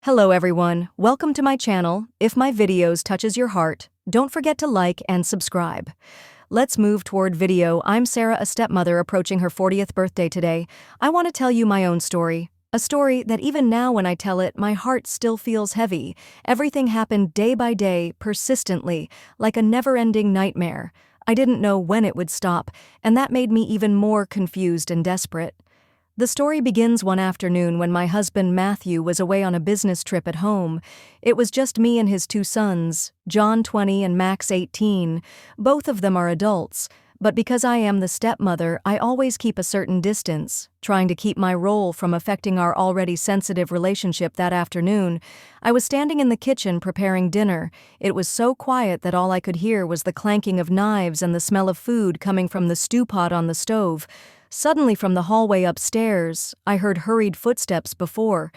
Hello everyone, welcome to my channel. If my videos touches your heart, don't forget to like and subscribe. Let's move toward video. I'm Sarah, a stepmother approaching her 40th birthday today. I want to tell you my own story. A story that even now when I tell it, my heart still feels heavy. Everything happened day by day, persistently, like a never-ending nightmare. I didn't know when it would stop, and that made me even more confused and desperate. The story begins one afternoon when my husband Matthew was away on a business trip at home. It was just me and his two sons, John 20 and Max 18. Both of them are adults, but because I am the stepmother, I always keep a certain distance, trying to keep my role from affecting our already sensitive relationship. That afternoon, I was standing in the kitchen preparing dinner. It was so quiet that all I could hear was the clanking of knives and the smell of food coming from the stew pot on the stove. Suddenly from the hallway upstairs, I heard hurried footsteps. Before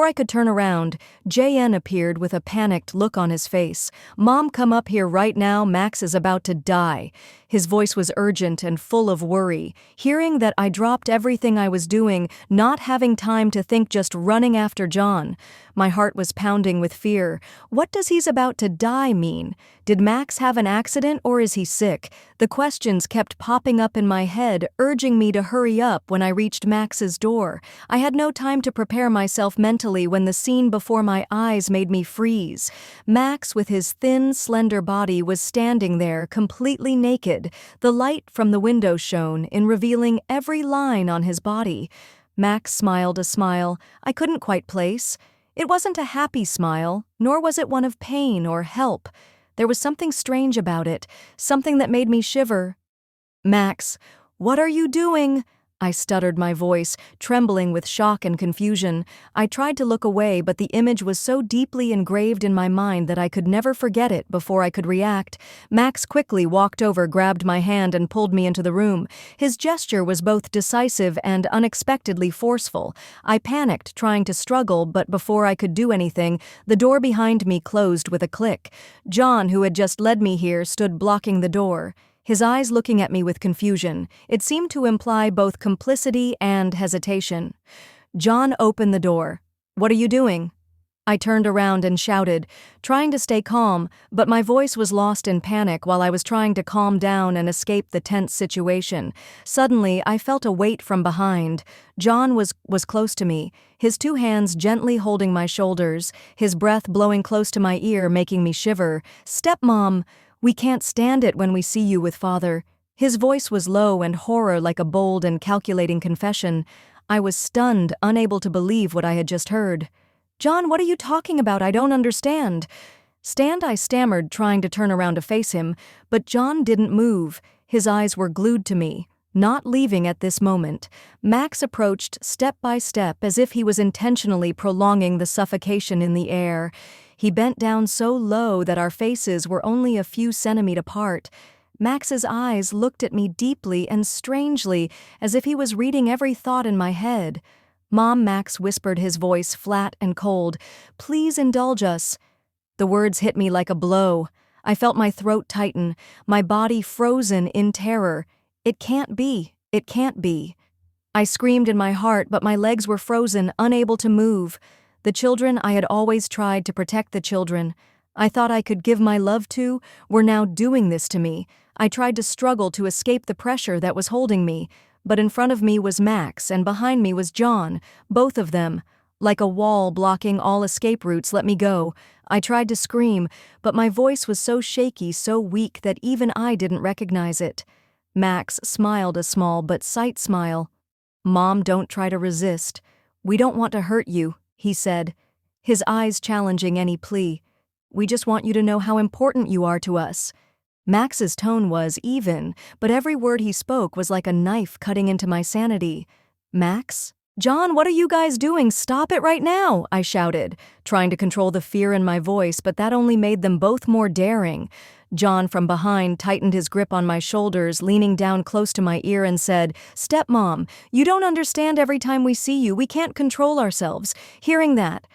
I could turn around, JN appeared with a panicked look on his face. "Mom, come up here right now, Max is about to die." His voice was urgent and full of worry. Hearing that, I dropped everything I was doing, not having time to think, just running after John. My heart was pounding with fear. What does "he's about to die" mean? Did Max have an accident or is he sick? The questions kept popping up in my head, urging me to hurry up. When I reached Max's door, I had no time to prepare myself mentally when the scene before my eyes made me freeze. Max, with his thin, slender body, was standing there, completely naked. The light from the window shone in, revealing every line on his body. Max smiled a smile I couldn't quite place. It wasn't a happy smile, nor was it one of pain or help. There was something strange about it, something that made me shiver. "Max, what are you doing?" I stuttered, my voice trembling with shock and confusion. I tried to look away, but the image was so deeply engraved in my mind that I could never forget it. Before I could react, Max quickly walked over, grabbed my hand, and pulled me into the room. His gesture was both decisive and unexpectedly forceful. I panicked, trying to struggle, but before I could do anything, the door behind me closed with a click. John, who had just led me here, stood blocking the door, his eyes looking at me with confusion. It seemed to imply both complicity and hesitation. John opened the door. "What are you doing?" I turned around and shouted, trying to stay calm, but my voice was lost in panic while I was trying to calm down and escape the tense situation. Suddenly, I felt a weight from behind. John was close to me, his two hands gently holding my shoulders, his breath blowing close to my ear, making me shiver. "Stepmom, we can't stand it when we see you with father." His voice was low and horror, like a bold and calculating confession. I was stunned, unable to believe what I had just heard. "John, what are you talking about? I don't understand." "Stand," I stammered, trying to turn around to face him, but John didn't move. His eyes were glued to me, not leaving at this moment. Max approached step by step, as if he was intentionally prolonging the suffocation in the air. He bent down so low that our faces were only a few centimeters apart. Max's eyes looked at me deeply and strangely, as if he was reading every thought in my head. "Mom," Max whispered, his voice flat and cold, "please indulge us." The words hit me like a blow. I felt my throat tighten, my body frozen in terror. "It can't be. It can't be." I screamed in my heart, but my legs were frozen, unable to move. The children I had always tried to protect, the children I thought I could give my love to, were now doing this to me. I tried to struggle to escape the pressure that was holding me, but in front of me was Max and behind me was John, both of them, like a wall blocking all escape routes. "Let me go." I tried to scream, but my voice was so shaky, so weak that even I didn't recognize it. Max smiled, a small but sight smile. "Mom, don't try to resist. We don't want to hurt you," he said, his eyes challenging any plea. "We just want you to know how important you are to us." Max's tone was even, but every word he spoke was like a knife cutting into my sanity. "Max? John, what are you guys doing? Stop it right now!" I shouted, trying to control the fear in my voice, but that only made them both more daring. John from behind tightened his grip on my shoulders, leaning down close to my ear and said, "Stepmom, you don't understand. Every time we see you, we can't control ourselves." Hearing that,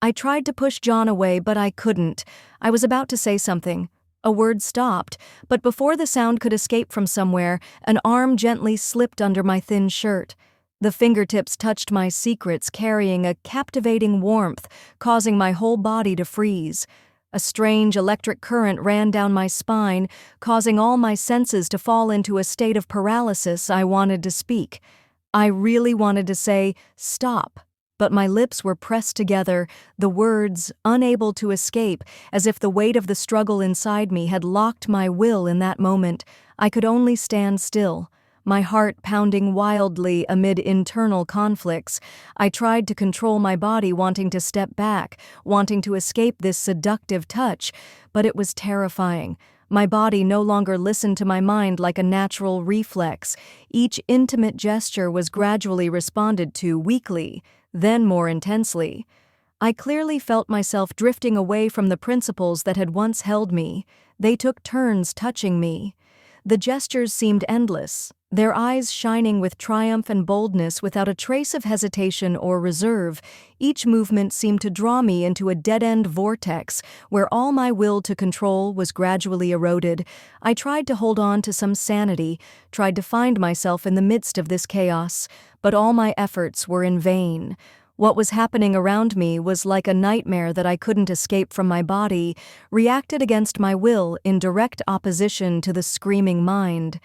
I tried to push John away, but I couldn't. I was about to say something. A word stopped, but before the sound could escape from somewhere, an arm gently slipped under my thin shirt. The fingertips touched my secrets, carrying a captivating warmth, causing my whole body to freeze. A strange electric current ran down my spine, causing all my senses to fall into a state of paralysis. I wanted to speak. I really wanted to say, "Stop." But my lips were pressed together, the words unable to escape, as if the weight of the struggle inside me had locked my will in that moment. I could only stand still, my heart pounding wildly amid internal conflicts. I tried to control my body, wanting to step back, wanting to escape this seductive touch, but it was terrifying. My body no longer listened to my mind like a natural reflex. Each intimate gesture was gradually responded to weakly, then more intensely. I clearly felt myself drifting away from the principles that had once held me. They took turns touching me. The gestures seemed endless, their eyes shining with triumph and boldness without a trace of hesitation or reserve. Each movement seemed to draw me into a dead-end vortex where all my will to control was gradually eroded. I tried to hold on to some sanity, tried to find myself in the midst of this chaos, but all my efforts were in vain. What was happening around me was like a nightmare that I couldn't escape from. My body reacted against my will in direct opposition to the screaming mind.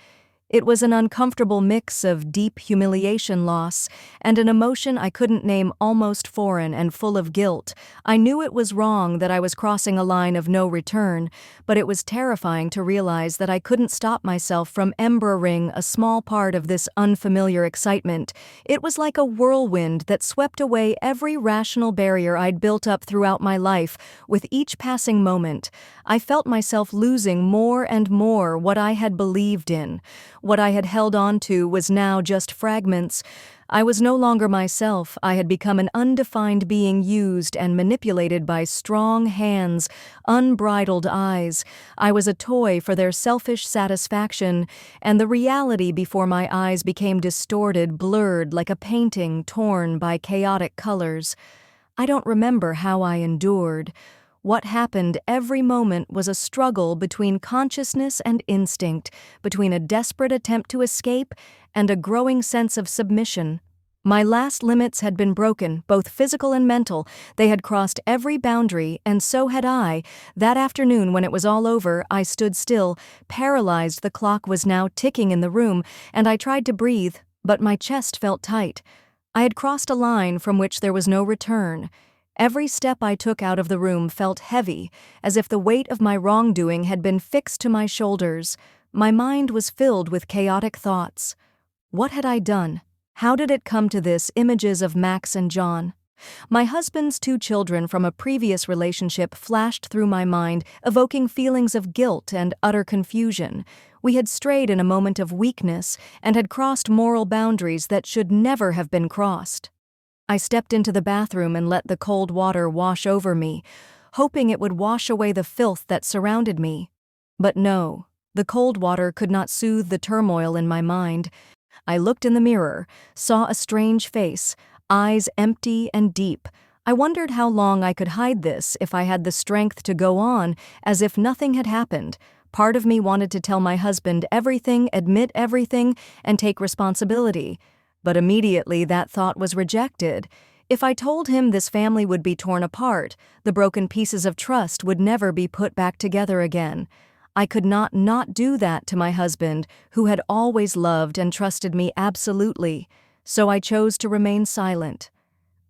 It was an uncomfortable mix of deep humiliation, loss, and an emotion I couldn't name, almost foreign and full of guilt. I knew it was wrong, that I was crossing a line of no return, but it was terrifying to realize that I couldn't stop myself from embracing a small part of this unfamiliar excitement. It was like a whirlwind that swept away every rational barrier I'd built up throughout my life. With each passing moment, I felt myself losing more and more what I had believed in. What I had held on to was now just fragments. I was no longer myself. I had become an undefined being used and manipulated by strong hands, unbridled eyes. I was a toy for their selfish satisfaction, and the reality before my eyes became distorted, blurred like a painting torn by chaotic colors. I don't remember how I endured. What happened every moment was a struggle between consciousness and instinct, between a desperate attempt to escape and a growing sense of submission. My last limits had been broken, both physical and mental. They had crossed every boundary, and so had I. That afternoon, when it was all over, I stood still, paralyzed. The clock was now ticking in the room, and I tried to breathe, but my chest felt tight. I had crossed a line from which there was no return. Every step I took out of the room felt heavy, as if the weight of my wrongdoing had been fixed to my shoulders. My mind was filled with chaotic thoughts. What had I done? How did it come to this? Images of Max and John, my husband's 2 children from a previous relationship, flashed through my mind, evoking feelings of guilt and utter confusion. We had strayed in a moment of weakness and had crossed moral boundaries that should never have been crossed. I stepped into the bathroom and let the cold water wash over me, hoping it would wash away the filth that surrounded me. But no, the cold water could not soothe the turmoil in my mind. I looked in the mirror, saw a strange face, eyes empty and deep. I wondered how long I could hide this, if I had the strength to go on as if nothing had happened. Part of me wanted to tell my husband everything, admit everything, and take responsibility. But immediately that thought was rejected. If I told him, this family would be torn apart, the broken pieces of trust would never be put back together again. I could not do that to my husband, who had always loved and trusted me absolutely, so I chose to remain silent.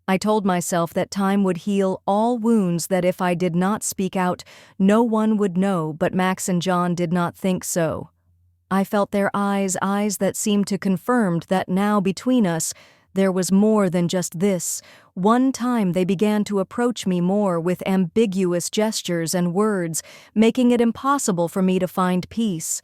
I told myself that time would heal all wounds, that if I did not speak out, no one would know, but Max and John did not think so. I felt their eyes that seemed to confirm that now between us there was more than just this. One time they began to approach me more with ambiguous gestures and words, making it impossible for me to find peace.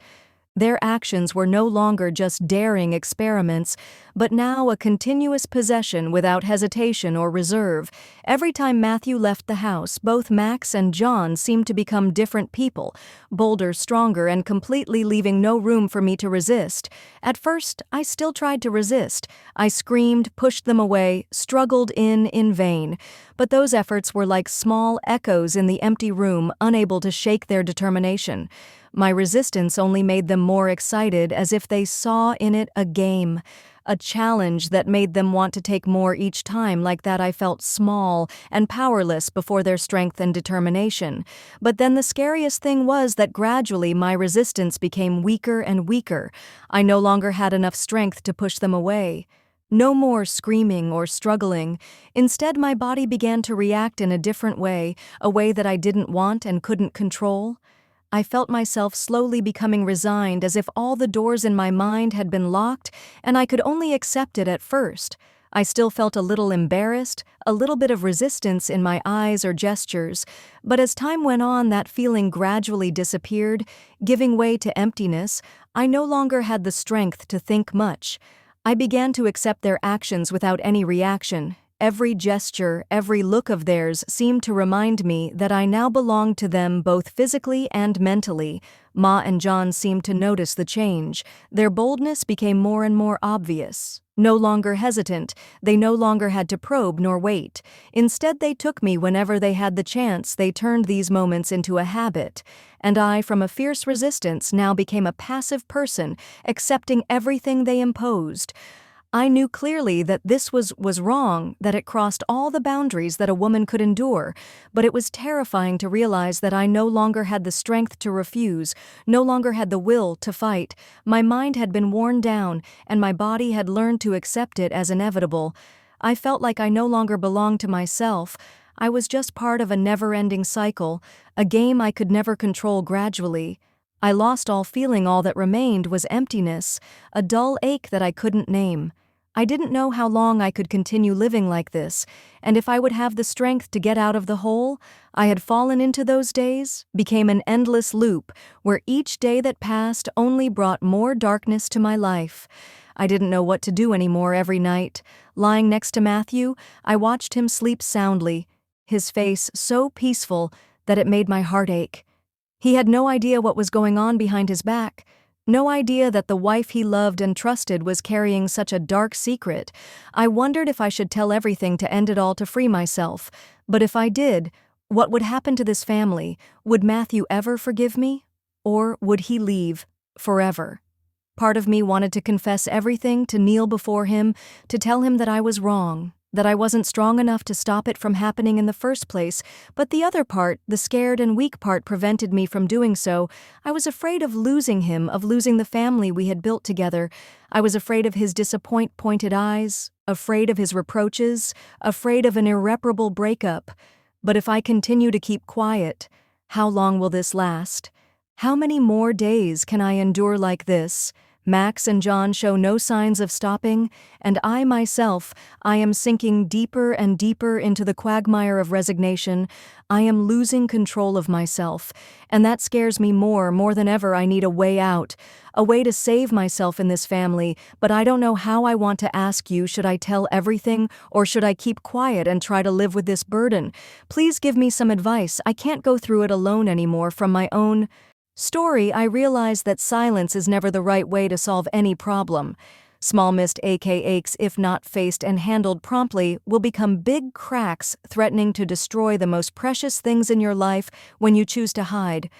Their actions were no longer just daring experiments, but now a continuous possession without hesitation or reserve. Every time Matthew left the house, both Max and John seemed to become different people, bolder, stronger, and completely leaving no room for me to resist. At first, I still tried to resist. I screamed, pushed them away, struggled in vain. But those efforts were like small echoes in the empty room, unable to shake their determination. My resistance only made them more excited, as if they saw in it a game. a challenge that made them want to take more each time. Like that, I felt small and powerless before their strength and determination. But then the scariest thing was that gradually my resistance became weaker and weaker. I no longer had enough strength to push them away. No more screaming or struggling. Instead, my body began to react in a different way, a way that I didn't want and couldn't control. I felt myself slowly becoming resigned, as if all the doors in my mind had been locked and I could only accept it at first. I still felt a little embarrassed, a little bit of resistance in my eyes or gestures, but as time went on, that feeling gradually disappeared, giving way to emptiness. I no longer had the strength to think much. I began to accept their actions without any reaction. Every gesture, every look of theirs seemed to remind me that I now belonged to them both physically and mentally. Ma and John seemed to notice the change. Their boldness became more and more obvious. No longer hesitant, they no longer had to probe nor wait. Instead, they took me whenever they had the chance. They turned these moments into a habit. And I, from a fierce resistance, now became a passive person, accepting everything they imposed. I knew clearly that this was wrong, that it crossed all the boundaries that a woman could endure, but it was terrifying to realize that I no longer had the strength to refuse, no longer had the will to fight. My mind had been worn down, and my body had learned to accept it as inevitable. I felt like I no longer belonged to myself. I was just part of a never-ending cycle, a game I could never control. Gradually, I lost all feeling. All that remained was emptiness, a dull ache that I couldn't name. I didn't know how long I could continue living like this, and if I would have the strength to get out of the hole I had fallen into. Those days became an endless loop, where each day that passed only brought more darkness to my life. I didn't know what to do anymore. Every night, lying next to Matthew, I watched him sleep soundly, his face so peaceful that it made my heart ache. He had no idea what was going on behind his back. No idea that the wife he loved and trusted was carrying such a dark secret. I wondered if I should tell everything to end it all, to free myself. But if I did, what would happen to this family? Would Matthew ever forgive me? Or would he leave forever? Part of me wanted to confess everything, to kneel before him, to tell him that I was wrong, that I wasn't strong enough to stop it from happening in the first place, but the other part, the scared and weak part, prevented me from doing so. I was afraid of losing him, of losing the family we had built together. I was afraid of his pointed eyes, afraid of his reproaches, afraid of an irreparable breakup. But if I continue to keep quiet, how long will this last? How many more days can I endure like this? Max and John show no signs of stopping, and I myself, I am sinking deeper and deeper into the quagmire of resignation. I am losing control of myself, and that scares me more than ever. I need a way out, a way to save myself in this family, but I don't know how. I want to ask you, should I tell everything, or should I keep quiet and try to live with this burden? Please give me some advice. I can't go through it alone anymore. From my own story, I realize that silence is never the right way to solve any problem. Small missed aches, if not faced and handled promptly, will become big cracks, threatening to destroy the most precious things in your life when you choose to hide.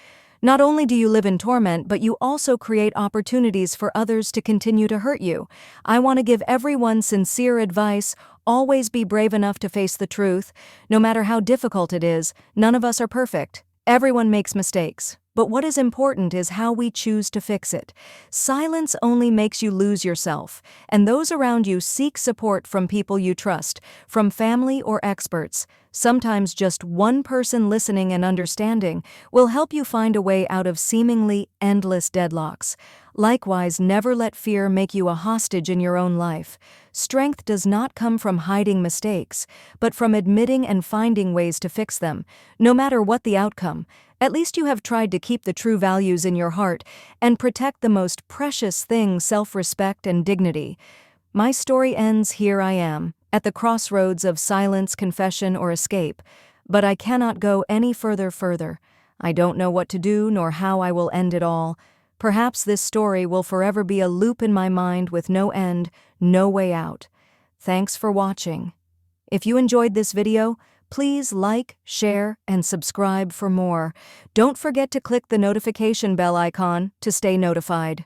Not only do you live in torment, but you also create opportunities for others to continue to hurt you. I want to give everyone sincere advice. Always be brave enough to face the truth. No matter how difficult it is, none of us are perfect. Everyone makes mistakes. But what is important is how we choose to fix it. Silence only makes you lose yourself, and those around you. Seek support from people you trust, from family or experts. Sometimes just one person listening and understanding will help you find a way out of seemingly endless deadlocks. Likewise, never let fear make you a hostage in your own life. Strength does not come from hiding mistakes, but from admitting and finding ways to fix them. No matter what the outcome, at least you have tried to keep the true values in your heart and protect the most precious thing: self-respect and dignity. My story ends here. I am at the crossroads of silence, confession, or escape, but I cannot go any further. I don't know what to do nor how I will end it all. Perhaps this story will forever be a loop in my mind with no end, no way out. Thanks for watching. If you enjoyed this video, please like, share, and subscribe for more. Don't forget to click the notification bell icon to stay notified.